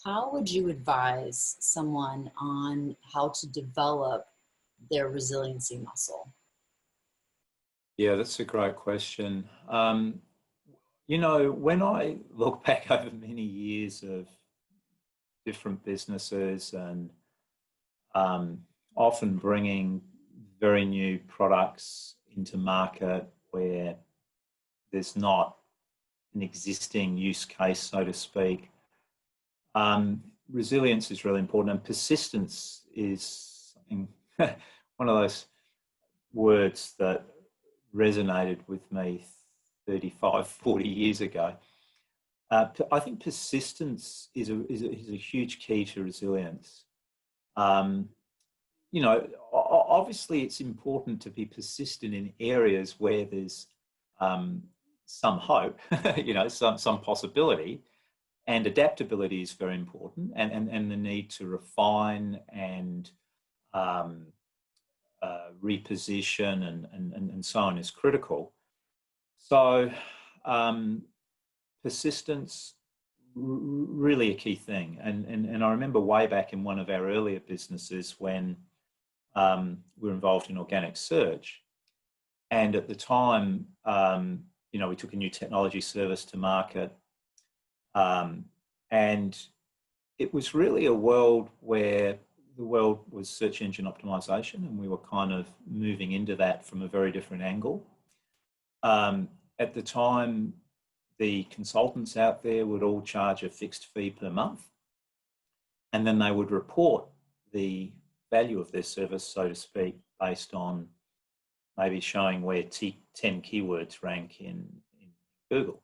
How would you advise someone on how to develop their resiliency muscle? Yeah, that's a great question. When I look back over many years of different businesses and often bringing very new products into market where there's not an existing use case, so to speak, resilience is really important, and persistence is something, one of those words that resonated with me 35, 40 years ago. I think persistence is a huge key to resilience. Um, Obviously it's important to be persistent in areas where there's some hope, some possibility, and adaptability is very important, and the need to refine and reposition and so on is critical. So persistence, really a key thing. And I remember way back in one of our earlier businesses when we were involved in organic search. And at the time, we took a new technology service to market. And it was really a world where the world was search engine optimization, and we were kind of moving into that from a very different angle. At the time, the consultants out there would all charge a fixed fee per month, and then they would report the value of their service, so to speak, based on maybe showing where 10 keywords rank in Google.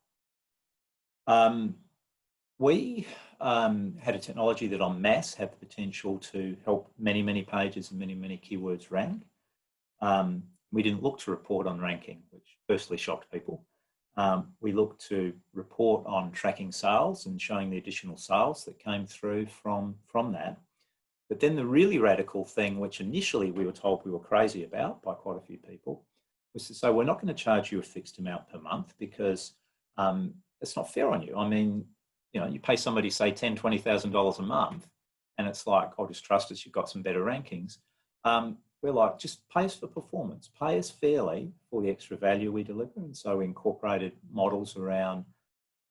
We had a technology that en masse had the potential to help many, many pages and many, many keywords rank. We didn't look to report on ranking, which firstly shocked people. We looked to report on tracking sales and showing the additional sales that came through from that. But then the really radical thing, which initially we were told we were crazy about by quite a few people, was to say, we're not going to charge you a fixed amount per month because it's not fair on you. I mean, you pay somebody, say, $10,000, $20,000 a month, and it's like, oh, just trust us, you've got some better rankings. We're like, just pay us for performance, pay us fairly for the extra value we deliver. And so we incorporated models around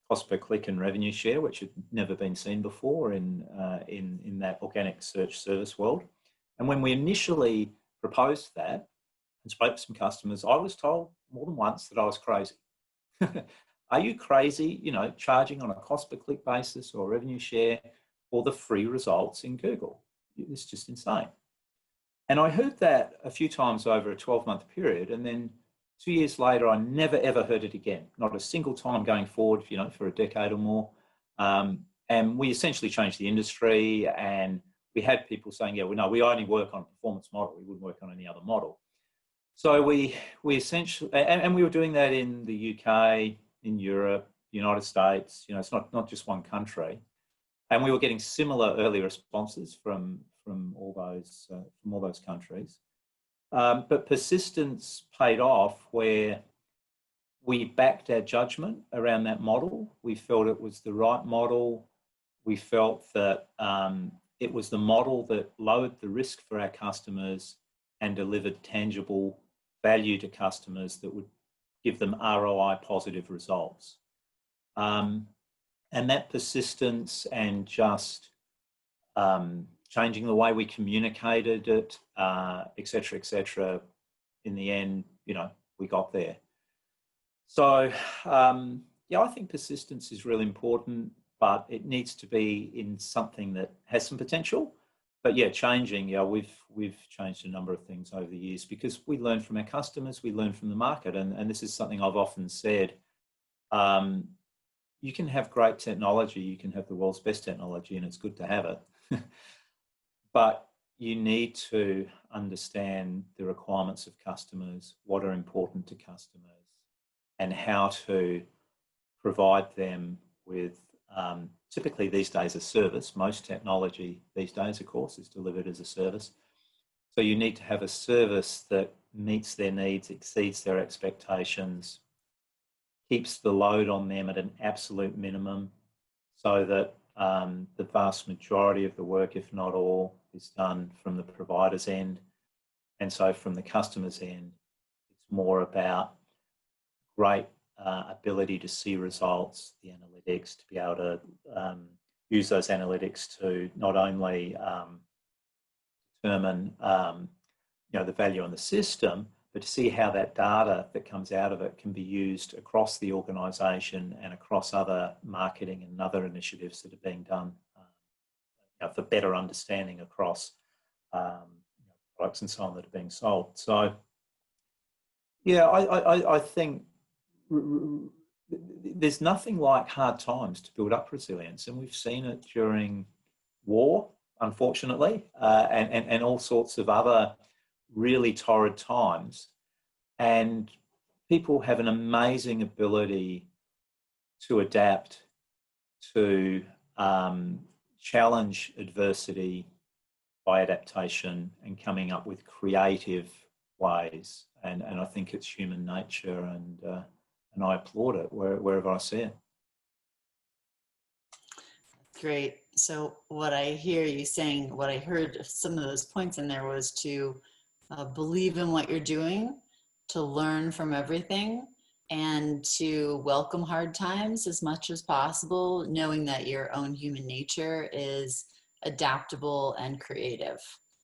cost per click and revenue share, which had never been seen before in that organic search service world. And when we initially proposed that and spoke to some customers, I was told more than once that I was crazy. Are you crazy, charging on a cost per click basis or revenue share for the free results in Google? It's just insane. And I heard that a few times over a 12-month period, and then 2 years later, I never ever heard it again, not a single time going forward, for a decade or more. And we essentially changed the industry, and we had people saying, yeah, we only work on a performance model. We wouldn't work on any other model. So we essentially, and we were doing that in the UK, in Europe, United States, it's not just one country. And we were getting similar early responses from all those countries. But persistence paid off where we backed our judgment around that model. We felt it was the right model. We felt that it was the model that lowered the risk for our customers and delivered tangible value to customers that would give them ROI positive results. And that persistence and just changing the way we communicated it, et cetera, in the end, we got there. So, I think persistence is really important, but it needs to be in something that has some potential. But changing, we've changed a number of things over the years because we learn from our customers, we learn from the market. And this is something I've often said. You can have great technology, you can have the world's best technology, and it's good to have it. But you need to understand the requirements of customers, what are important to customers, and how to provide them with, typically these days, a service. Most technology these days, of course, is delivered as a service. So you need to have a service that meets their needs, exceeds their expectations, keeps the load on them at an absolute minimum, so that The vast majority of the work, if not all, is done from the provider's end. And so from the customer's end, it's more about great ability to see results, the analytics, to be able to use those analytics to not only determine the value on the system, but to see how that data that comes out of it can be used across the organisation and across other marketing and other initiatives that are being done for better understanding across products and so on that are being sold. So, yeah, I think there's nothing like hard times to build up resilience, and we've seen it during war, unfortunately, and all sorts of other really torrid times. And people have an amazing ability to adapt, to challenge adversity by adaptation and coming up with creative ways. And I think it's human nature, and I applaud it wherever I see it. Great. So what I hear you saying, what I heard some of those points in there was to believe in what you're doing, to learn from everything, and to welcome hard times as much as possible, knowing that your own human nature is adaptable and creative.